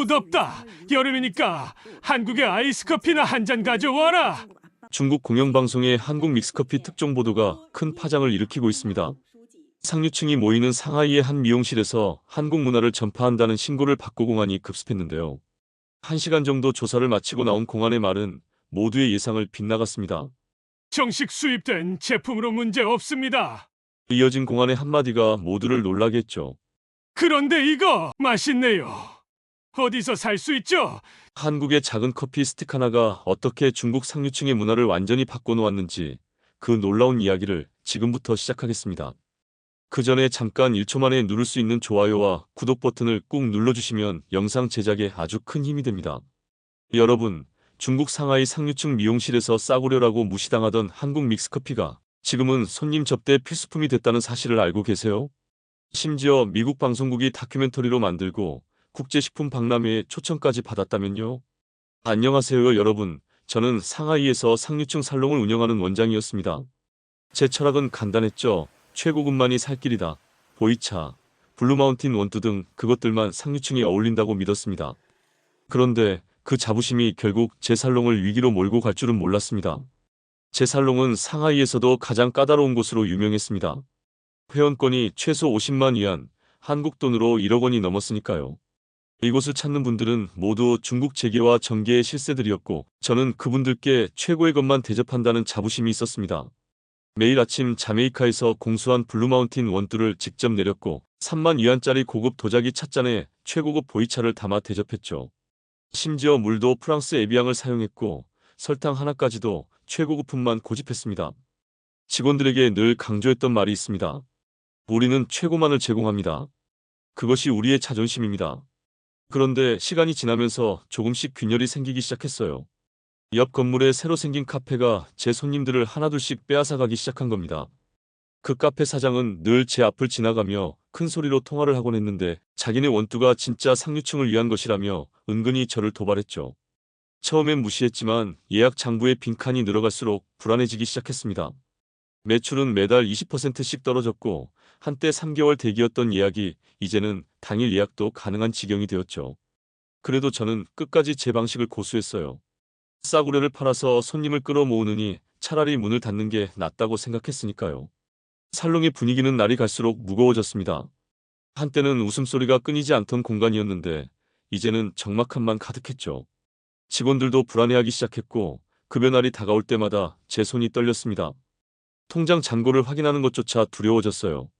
너무 덥다. 여름이니까 한국의 아이스 커피나 한 잔 가져와라. 중국 공영방송의 한국 믹스커피 특종 보도가 큰 파장을 일으키고 있습니다. 상류층이 모이는 상하이의 한 미용실에서 한국 문화를 전파한다는 신고를 받고 공안이 급습했는데요. 1시간 정도 조사를 마치고 나온 공안의 말은 모두의 예상을 빗나갔습니다. 정식 수입된 제품으로 문제 없습니다. 이어진 공안의 한마디가 모두를 놀라게 했죠. 그런데 이거 맛있네요. 어디서 살 수 있죠? 한국의 작은 커피 스틱 하나가 어떻게 중국 상류층의 문화를 완전히 바꿔놓았는지 그 놀라운 이야기를 지금부터 시작하겠습니다. 그 전에 잠깐 1초 만에 누를 수 있는 좋아요와 구독 버튼을 꾹 눌러주시면 영상 제작에 아주 큰 힘이 됩니다. 여러분, 중국 상하이 상류층 미용실에서 싸구려라고 무시당하던 한국 믹스커피가 지금은 손님 접대 필수품이 됐다는 사실을 알고 계세요? 심지어 미국 방송국이 다큐멘터리로 만들고 국제식품 박람회에 초청까지 받았다면요? 안녕하세요 여러분, 저는 상하이에서 상류층 살롱을 운영하는 원장이었습니다. 제 철학은 간단했죠. 최고급만이 살 길이다. 보이차, 블루마운틴 원두 등 그것들만 상류층에 어울린다고 믿었습니다. 그런데 그 자부심이 결국 제 살롱을 위기로 몰고 갈 줄은 몰랐습니다. 제 살롱은 상하이에서도 가장 까다로운 곳으로 유명했습니다. 회원권이 최소 50만 위안, 한국 돈으로 1억 원이 넘었으니까요. 이곳을 찾는 분들은 모두 중국 재계와 정계의 실세들이었고 저는 그분들께 최고의 것만 대접한다는 자부심이 있었습니다. 매일 아침 자메이카에서 공수한 블루마운틴 원두를 직접 내렸고 3만 위안짜리 고급 도자기 찻잔에 최고급 보이차를 담아 대접했죠. 심지어 물도 프랑스 에비앙을 사용했고 설탕 하나까지도 최고급품만 고집했습니다. 직원들에게 늘 강조했던 말이 있습니다. 우리는 최고만을 제공합니다. 그것이 우리의 자존심입니다. 그런데 시간이 지나면서 조금씩 균열이 생기기 시작했어요. 옆 건물에 새로 생긴 카페가 제 손님들을 하나둘씩 빼앗아가기 시작한 겁니다. 그 카페 사장은 늘 제 앞을 지나가며 큰 소리로 통화를 하곤 했는데 자기네 원두가 진짜 상류층을 위한 것이라며 은근히 저를 도발했죠. 처음엔 무시했지만 예약 장부에 빈칸이 늘어갈수록 불안해지기 시작했습니다. 매출은 매달 20%씩 떨어졌고 한때 3개월 대기였던 예약이 이제는 당일 예약도 가능한 지경이 되었죠. 그래도 저는 끝까지 제 방식을 고수했어요. 싸구려를 팔아서 손님을 끌어모으느니 차라리 문을 닫는 게 낫다고 생각했으니까요. 살롱의 분위기는 날이 갈수록 무거워졌습니다. 한때는 웃음소리가 끊이지 않던 공간이었는데 이제는 적막함만 가득했죠. 직원들도 불안해하기 시작했고 급여 날이 다가올 때마다 제 손이 떨렸습니다. 통장 잔고를 확인하는 것조차 두려워졌어요.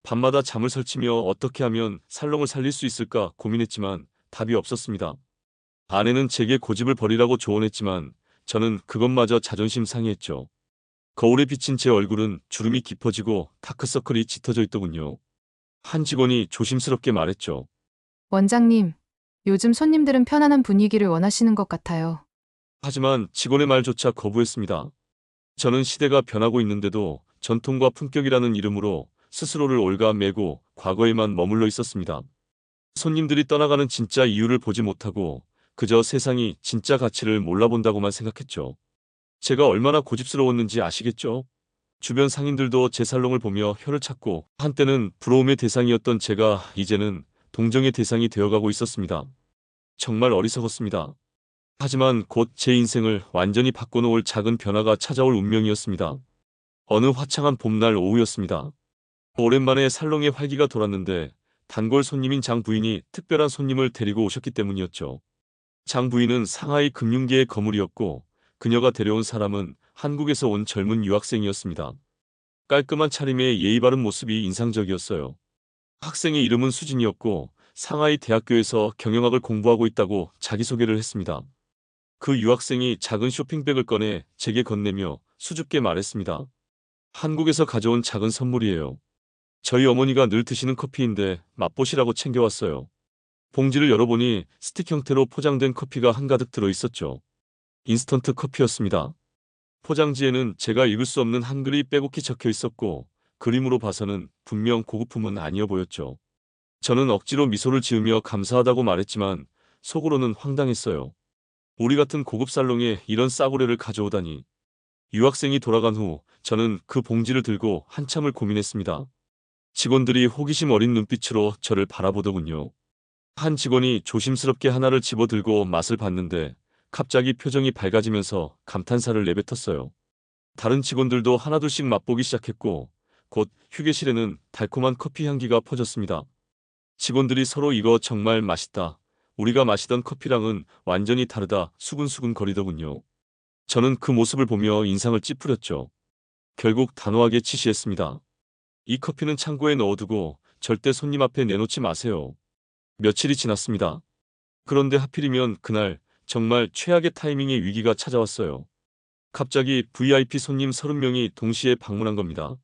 밤마다 잠을 설치며 어떻게 하면 살롱을 살릴 수 있을까 고민했지만 답이 없었습니다. 아내는 제게 고집을 버리라고 조언했지만 저는 그것마저 자존심 상해했죠. 거울에 비친 제 얼굴은 주름이 깊어지고 다크서클이 짙어져 있더군요. 한 직원이 조심스럽게 말했죠. 원장님, 요즘 손님들은 편안한 분위기를 원하시는 것 같아요. 하지만 직원의 말조차 거부했습니다. 저는 시대가 변하고 있는데도 전통과 품격이라는 이름으로 스스로를 올가매고 과거에만 머물러 있었습니다. 손님들이 떠나가는 진짜 이유를 보지 못하고 그저 세상이 진짜 가치를 몰라본다고만 생각했죠. 제가 얼마나 고집스러웠는지 아시겠죠? 주변 상인들도 제 살롱을 보며 혀를 찾고 한때는 부러움의 대상이었던 제가 이제는 동정의 대상이 되어가고 있었습니다. 정말 어리석었습니다. 하지만 곧 제 인생을 완전히 바꿔놓을 작은 변화가 찾아올 운명이었습니다. 어느 화창한 봄날 오후였습니다. 오랜만에 살롱에 활기가 돌았는데 단골 손님인 장 부인이 특별한 손님을 데리고 오셨기 때문이었죠. 장 부인은 상하이 금융계의 거물이었고 그녀가 데려온 사람은 한국에서 온 젊은 유학생이었습니다. 깔끔한 차림에 예의 바른 모습이 인상적이었어요. 학생의 이름은 수진이었고 상하이 대학교에서 경영학을 공부하고 있다고 자기소개를 했습니다. 그 유학생이 작은 쇼핑백을 꺼내 제게 건네며 수줍게 말했습니다. 한국에서 가져온 작은 선물이에요. 저희 어머니가 늘 드시는 커피인데 맛보시라고 챙겨왔어요. 봉지를 열어보니 스틱 형태로 포장된 커피가 한가득 들어있었죠. 인스턴트 커피였습니다. 포장지에는 제가 읽을 수 없는 한글이 빼곡히 적혀 있었고 그림으로 봐서는 분명 고급품은 아니어 보였죠. 저는 억지로 미소를 지으며 감사하다고 말했지만 속으로는 황당했어요. 우리 같은 고급 살롱에 이런 싸구려를 가져오다니. 유학생이 돌아간 후 저는 그 봉지를 들고 한참을 고민했습니다. 직원들이 호기심 어린 눈빛으로 저를 바라보더군요. 한 직원이 조심스럽게 하나를 집어들고 맛을 봤는데 갑자기 표정이 밝아지면서 감탄사를 내뱉었어요. 다른 직원들도 하나둘씩 맛보기 시작했고 곧 휴게실에는 달콤한 커피 향기가 퍼졌습니다. 직원들이 서로 이거 정말 맛있다. 우리가 마시던 커피랑은 완전히 다르다 수근수근 거리더군요. 저는 그 모습을 보며 인상을 찌푸렸죠. 결국 단호하게 지시했습니다. 이 커피는 창고에 넣어두고 절대 손님 앞에 내놓지 마세요. 며칠이 지났습니다. 그런데 하필이면 그날 정말 최악의 타이밍의 위기가 찾아왔어요. 갑자기 VIP 손님 30명이 동시에 방문한 겁니다.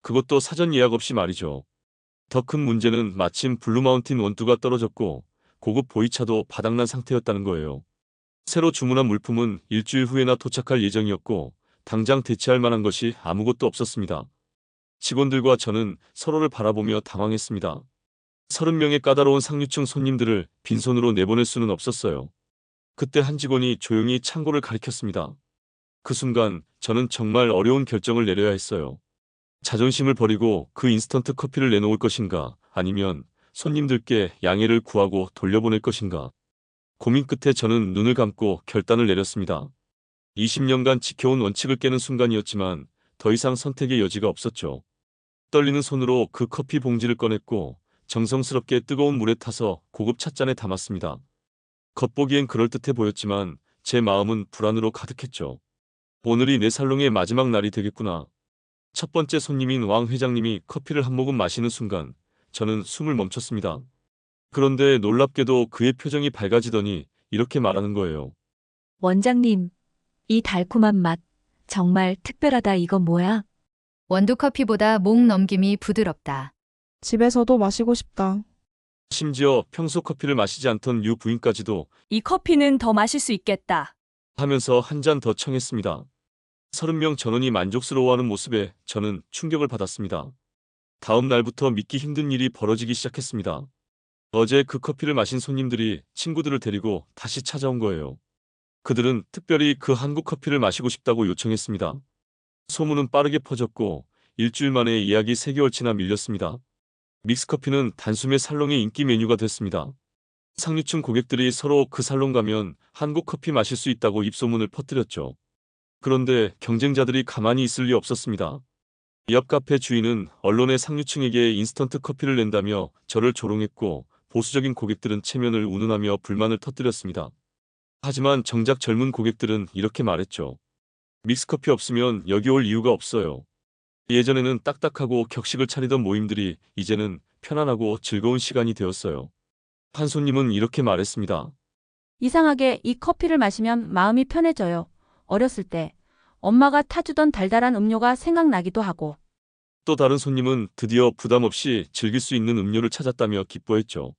그것도 사전 예약 없이 말이죠. 더 큰 문제는 마침 블루마운틴 원두가 떨어졌고 고급 보이차도 바닥난 상태였다는 거예요. 새로 주문한 물품은 일주일 후에나 도착할 예정이었고 당장 대체할 만한 것이 아무것도 없었습니다. 직원들과 저는 서로를 바라보며 당황했습니다. 30명의 까다로운 상류층 손님들을 빈손으로 내보낼 수는 없었어요. 그때 한 직원이 조용히 창고를 가리켰습니다. 그 순간 저는 정말 어려운 결정을 내려야 했어요. 자존심을 버리고 그 인스턴트 커피를 내놓을 것인가 아니면 손님들께 양해를 구하고 돌려보낼 것인가. 고민 끝에 저는 눈을 감고 결단을 내렸습니다. 20년간 지켜온 원칙을 깨는 순간이었지만 더 이상 선택의 여지가 없었죠. 떨리는 손으로 그 커피 봉지를 꺼냈고 정성스럽게 뜨거운 물에 타서 고급 찻잔에 담았습니다. 겉보기엔 그럴듯해 보였지만 제 마음은 불안으로 가득했죠. 오늘이 내 살롱의 마지막 날이 되겠구나. 첫 번째 손님인 왕 회장님이 커피를 한 모금 마시는 순간 저는 숨을 멈췄습니다. 그런데 놀랍게도 그의 표정이 밝아지더니 이렇게 말하는 거예요. 원장님, 이 달콤한 맛 정말 특별하다. 이건 뭐야? 원두 커피보다 목 넘김이 부드럽다. 집에서도 마시고 싶다. 심지어 평소 커피를 마시지 않던 유 부인까지도 이 커피는 더 마실 수 있겠다. 하면서 한 잔 더 청했습니다. 30명 전원이 만족스러워하는 모습에 저는 충격을 받았습니다. 다음 날부터 믿기 힘든 일이 벌어지기 시작했습니다. 어제 그 커피를 마신 손님들이 친구들을 데리고 다시 찾아온 거예요. 그들은 특별히 그 한국 커피를 마시고 싶다고 요청했습니다. 소문은 빠르게 퍼졌고 일주일 만에 예약이 3개월치나 밀렸습니다. 믹스커피는 단숨에 살롱의 인기 메뉴가 됐습니다. 상류층 고객들이 서로 그 살롱 가면 한국 커피 마실 수 있다고 입소문을 퍼뜨렸죠. 그런데 경쟁자들이 가만히 있을 리 없었습니다. 옆 카페 주인은 언론의 상류층에게 인스턴트 커피를 낸다며 저를 조롱했고 보수적인 고객들은 체면을 운운하며 불만을 터뜨렸습니다. 하지만 정작 젊은 고객들은 이렇게 말했죠. 믹스커피 없으면 여기 올 이유가 없어요. 예전에는 딱딱하고 격식을 차리던 모임들이 이제는 편안하고 즐거운 시간이 되었어요. 한 손님은 이렇게 말했습니다. 이상하게 이 커피를 마시면 마음이 편해져요. 어렸을 때 엄마가 타주던 달달한 음료가 생각나기도 하고. 또 다른 손님은 드디어 부담 없이 즐길 수 있는 음료를 찾았다며 기뻐했죠.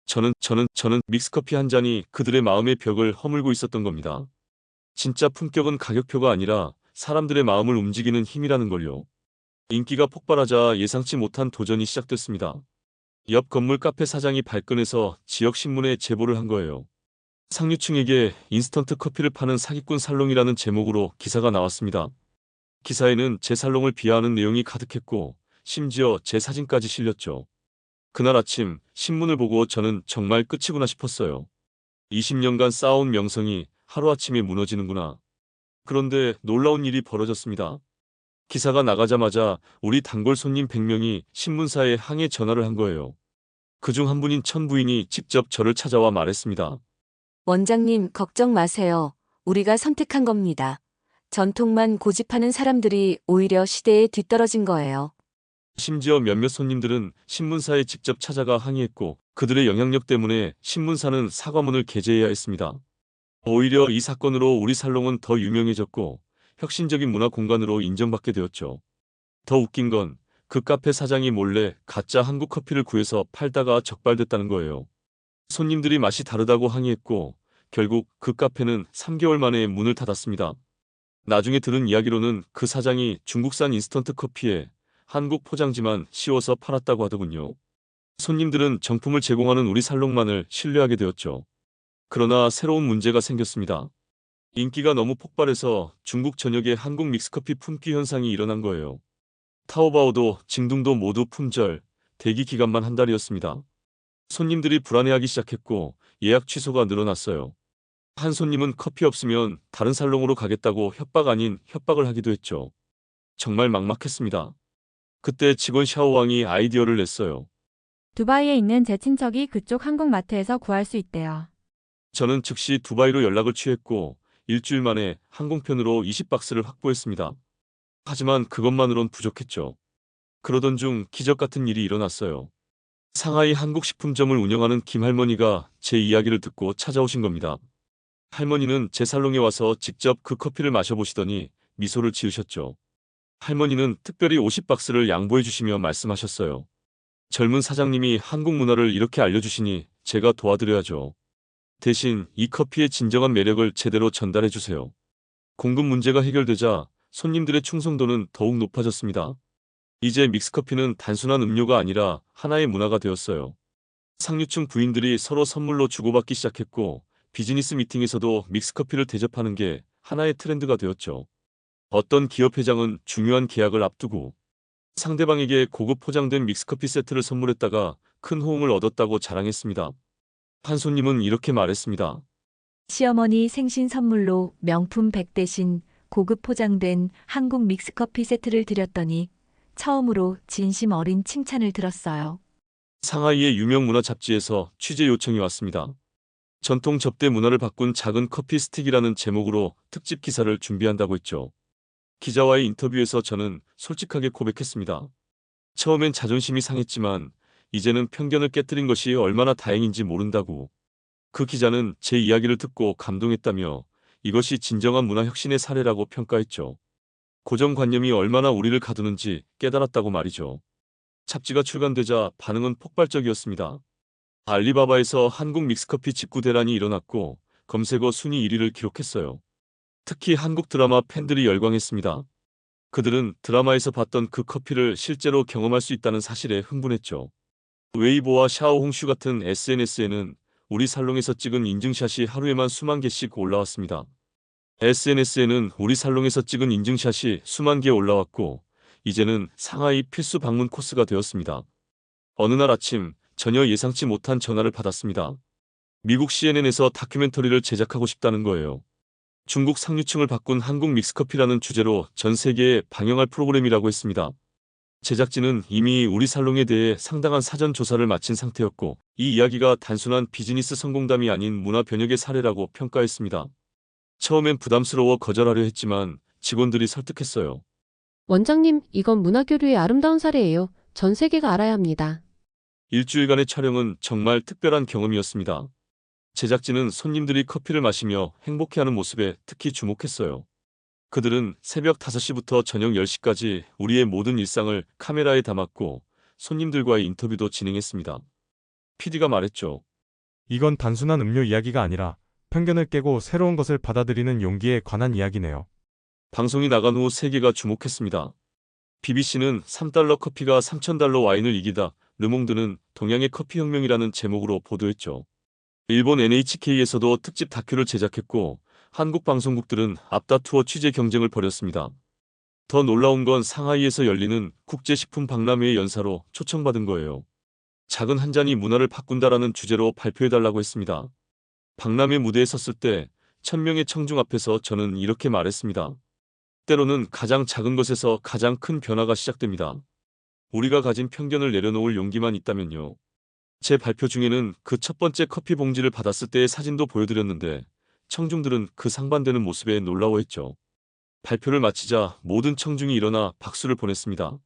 저는 믹스커피 한 잔이 그들의 마음의 벽을 허물고 있었던 겁니다. 진짜 품격은 가격표가 아니라 사람들의 마음을 움직이는 힘이라는 걸요. 인기가 폭발하자 예상치 못한 도전이 시작됐습니다. 옆 건물 카페 사장이 발끈해서 지역 신문에 제보를 한 거예요. 상류층에게 인스턴트 커피를 파는 사기꾼 살롱이라는 제목으로 기사가 나왔습니다. 기사에는 제 살롱을 비하하는 내용이 가득했고 심지어 제 사진까지 실렸죠. 그날 아침 신문을 보고 저는 정말 끝이구나 싶었어요. 20년간 쌓아온 명성이 하루아침에 무너지는구나. 그런데 놀라운 일이 벌어졌습니다. 기사가 나가자마자 우리 단골 손님 100명이 신문사에 항해 전화를 한 거예요. 그중 한 분인 천 부인이 직접 저를 찾아와 말했습니다. 원장님, 걱정 마세요. 우리가 선택한 겁니다. 전통만 고집하는 사람들이 오히려 시대에 뒤떨어진 거예요. 심지어 몇몇 손님들은 신문사에 직접 찾아가 항의했고 그들의 영향력 때문에 신문사는 사과문을 게재해야 했습니다. 오히려 이 사건으로 우리 살롱은 더 유명해졌고 혁신적인 문화 공간으로 인정받게 되었죠. 더 웃긴 건 그 카페 사장이 몰래 가짜 한국 커피를 구해서 팔다가 적발됐다는 거예요. 손님들이 맛이 다르다고 항의했고 결국 그 카페는 3개월 만에 문을 닫았습니다. 나중에 들은 이야기로는 그 사장이 중국산 인스턴트 커피에 한국 포장지만 씌워서 팔았다고 하더군요. 손님들은 정품을 제공하는 우리 살롱만을 신뢰하게 되었죠. 그러나 새로운 문제가 생겼습니다. 인기가 너무 폭발해서 중국 전역에 한국 믹스커피 품귀 현상이 일어난 거예요. 타오바오도 징둥도 모두 품절, 대기 기간만 한 달이었습니다. 손님들이 불안해하기 시작했고 예약 취소가 늘어났어요. 한 손님은 커피 없으면 다른 살롱으로 가겠다고 협박 아닌 협박을 하기도 했죠. 정말 막막했습니다. 그때 직원 샤오왕이 아이디어를 냈어요. 두바이에 있는 제 친척이 그쪽 한국마트에서 구할 수 있대요. 저는 즉시 두바이로 연락을 취했고 일주일 만에 항공편으로 20박스를 확보했습니다. 하지만 그것만으론 부족했죠. 그러던 중 기적 같은 일이 일어났어요. 상하이 한국식품점을 운영하는 김할머니가 제 이야기를 듣고 찾아오신 겁니다. 할머니는 제 살롱에 와서 직접 그 커피를 마셔보시더니 미소를 지으셨죠. 할머니는 특별히 50박스를 양보해 주시며 말씀하셨어요. 젊은 사장님이 한국 문화를 이렇게 알려주시니 제가 도와드려야죠. 대신 이 커피의 진정한 매력을 제대로 전달해 주세요. 공급 문제가 해결되자 손님들의 충성도는 더욱 높아졌습니다. 이제 믹스커피는 단순한 음료가 아니라 하나의 문화가 되었어요. 상류층 부인들이 서로 선물로 주고받기 시작했고 비즈니스 미팅에서도 믹스커피를 대접하는 게 하나의 트렌드가 되었죠. 어떤 기업 회장은 중요한 계약을 앞두고 상대방에게 고급 포장된 믹스커피 세트를 선물했다가 큰 호응을 얻었다고 자랑했습니다. 한 손님은 이렇게 말했습니다. 시어머니 생신 선물로 명품 100 대신 고급 포장된 한국 믹스커피 세트를 드렸더니 처음으로 진심 어린 칭찬을 들었어요. 상하이의 유명 문화 잡지에서 취재 요청이 왔습니다. 전통 접대 문화를 바꾼 작은 커피 스틱이라는 제목으로 특집 기사를 준비한다고 했죠. 기자와의 인터뷰에서 저는 솔직하게 고백했습니다. 처음엔 자존심이 상했지만 이제는 편견을 깨뜨린 것이 얼마나 다행인지 모른다고. 그 기자는 제 이야기를 듣고 감동했다며 이것이 진정한 문화 혁신의 사례라고 평가했죠. 고정관념이 얼마나 우리를 가두는지 깨달았다고 말이죠. 잡지가 출간되자 반응은 폭발적이었습니다. 알리바바에서 한국 믹스커피 직구 대란이 일어났고 검색어 순위 1위를 기록했어요. 특히 한국 드라마 팬들이 열광했습니다. 그들은 드라마에서 봤던 그 커피를 실제로 경험할 수 있다는 사실에 흥분했죠. 웨이보와 샤오홍슈 같은 SNS에는 우리 살롱에서 찍은 인증샷이 하루에만 수만 개씩 올라왔습니다. SNS에는 우리 살롱에서 찍은 인증샷이 수만 개 올라왔고 이제는 상하이 필수 방문 코스가 되었습니다. 어느 날 아침 전혀 예상치 못한 전화를 받았습니다. 미국 CNN에서 다큐멘터리를 제작하고 싶다는 거예요. 중국 상류층을 바꾼 한국 믹스커피라는 주제로 전 세계에 방영할 프로그램이라고 했습니다. 제작진은 이미 우리 살롱에 대해 상당한 사전 조사를 마친 상태였고 이 이야기가 단순한 비즈니스 성공담이 아닌 문화 변혁의 사례라고 평가했습니다. 처음엔 부담스러워 거절하려 했지만 직원들이 설득했어요. 원장님, 이건 문화교류의 아름다운 사례예요. 전 세계가 알아야 합니다. 일주일간의 촬영은 정말 특별한 경험이었습니다. 제작진은 손님들이 커피를 마시며 행복해하는 모습에 특히 주목했어요. 그들은 새벽 5시부터 저녁 10시까지 우리의 모든 일상을 카메라에 담았고 손님들과의 인터뷰도 진행했습니다. PD가 말했죠. 이건 단순한 음료 이야기가 아니라 편견을 깨고 새로운 것을 받아들이는 용기에 관한 이야기네요. 방송이 나간 후 세계가 주목했습니다. BBC는 3달러 커피가 3,000달러 와인을 이기다, 르몽드는 동양의 커피 혁명이라는 제목으로 보도했죠. 일본 NHK에서도 특집 다큐를 제작했고 한국 방송국들은 앞다투어 취재 경쟁을 벌였습니다. 더 놀라운 건 상하이에서 열리는 국제식품 박람회의 연사로 초청받은 거예요. 작은 한 잔이 문화를 바꾼다라는 주제로 발표해달라고 했습니다. 박람회 무대에 섰을 때 1,000명의 청중 앞에서 저는 이렇게 말했습니다. 때로는 가장 작은 것에서 가장 큰 변화가 시작됩니다. 우리가 가진 편견을 내려놓을 용기만 있다면요. 제 발표 중에는 그 첫 번째 커피 봉지를 받았을 때의 사진도 보여드렸는데 청중들은 그 상반되는 모습에 놀라워했죠. 발표를 마치자 모든 청중이 일어나 박수를 보냈습니다.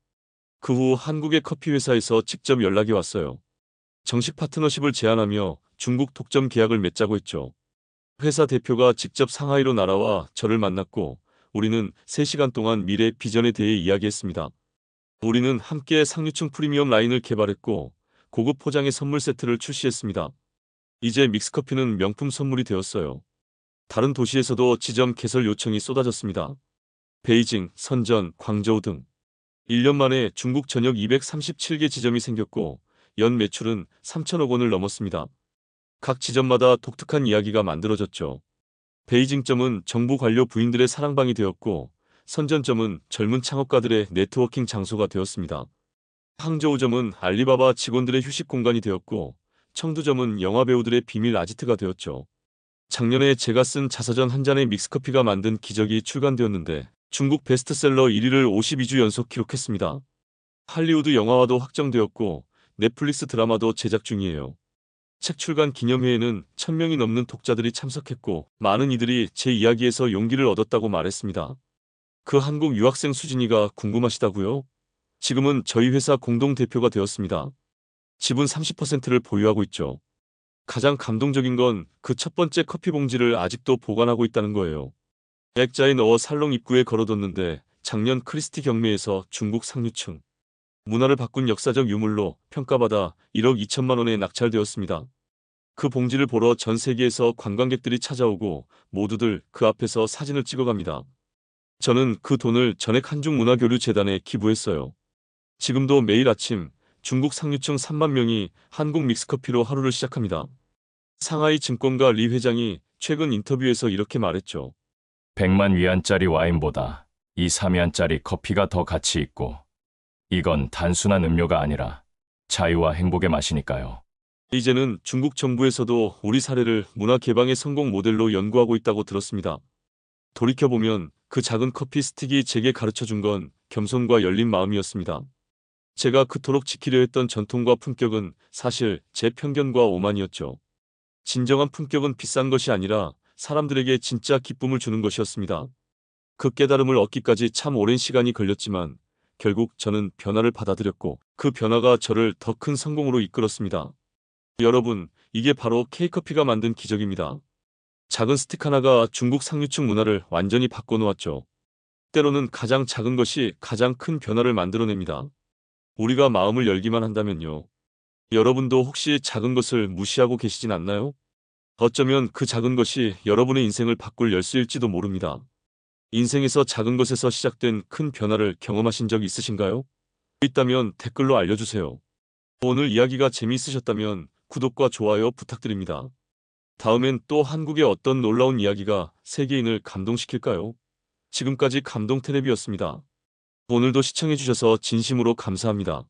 그 후 한국의 커피 회사에서 직접 연락이 왔어요. 정식 파트너십을 제안하며 중국 독점 계약을 맺자고 했죠. 회사 대표가 직접 상하이로 날아와 저를 만났고 우리는 3시간 동안 미래 비전에 대해 이야기했습니다. 우리는 함께 상류층 프리미엄 라인을 개발했고 고급 포장의 선물 세트를 출시했습니다. 이제 믹스커피는 명품 선물이 되었어요. 다른 도시에서도 지점 개설 요청이 쏟아졌습니다. 베이징, 선전, 광저우 등 1년 만에 중국 전역 237개 지점이 생겼고 연 매출은 3천억 원을 넘었습니다. 각 지점마다 독특한 이야기가 만들어졌죠. 베이징점은 정부 관료 부인들의 사랑방이 되었고 선전점은 젊은 창업가들의 네트워킹 장소가 되었습니다. 항저우점은 알리바바 직원들의 휴식 공간이 되었고 청두점은 영화배우들의 비밀 아지트가 되었죠. 작년에 제가 쓴 자서전 한 잔의 믹스커피가 만든 기적이 출간되었는데 중국 베스트셀러 1위를 52주 연속 기록했습니다. 할리우드 영화화도 확정되었고 넷플릭스 드라마도 제작 중이에요. 책 출간 기념회에는 1000명이 넘는 독자들이 참석했고 많은 이들이 제 이야기에서 용기를 얻었다고 말했습니다. 그 한국 유학생 수진이가 궁금하시다고요? 지금은 저희 회사 공동대표가 되었습니다. 지분 30%를 보유하고 있죠. 가장 감동적인 건 그 첫 번째 커피 봉지를 아직도 보관하고 있다는 거예요. 액자에 넣어 살롱 입구에 걸어뒀는데 작년 크리스티 경매에서 중국 상류층 문화를 바꾼 역사적 유물로 평가받아 1억 2천만 원에 낙찰되었습니다. 그 봉지를 보러 전 세계에서 관광객들이 찾아오고 모두들 그 앞에서 사진을 찍어갑니다. 저는 그 돈을 전액 한중문화교류재단에 기부했어요. 지금도 매일 아침 중국 상류층 3만 명이 한국 믹스커피로 하루를 시작합니다. 상하이 증권가 리 회장이 최근 인터뷰에서 이렇게 말했죠. 100만 위안짜리 와인보다 이 3위안짜리 커피가 더 가치 있고 이건 단순한 음료가 아니라 자유와 행복의 맛이니까요. 이제는 중국 정부에서도 우리 사례를 문화 개방의 성공 모델로 연구하고 있다고 들었습니다. 돌이켜보면 그 작은 커피 스틱이 제게 가르쳐준 건 겸손과 열린 마음이었습니다. 제가 그토록 지키려 했던 전통과 품격은 사실 제 편견과 오만이었죠. 진정한 품격은 비싼 것이 아니라 사람들에게 진짜 기쁨을 주는 것이었습니다. 그 깨달음을 얻기까지 참 오랜 시간이 걸렸지만 결국 저는 변화를 받아들였고 그 변화가 저를 더 큰 성공으로 이끌었습니다. 여러분, 이게 바로 K커피가 만든 기적입니다. 작은 스틱 하나가 중국 상류층 문화를 완전히 바꿔놓았죠. 때로는 가장 작은 것이 가장 큰 변화를 만들어냅니다. 우리가 마음을 열기만 한다면요. 여러분도 혹시 작은 것을 무시하고 계시진 않나요? 어쩌면 그 작은 것이 여러분의 인생을 바꿀 열쇠일지도 모릅니다. 인생에서 작은 것에서 시작된 큰 변화를 경험하신 적 있으신가요? 있다면 댓글로 알려주세요. 오늘 이야기가 재미있으셨다면 구독과 좋아요 부탁드립니다. 다음엔 또 한국의 어떤 놀라운 이야기가 세계인을 감동시킬까요? 지금까지 감동테레비였습니다. 오늘도 시청해주셔서 진심으로 감사합니다.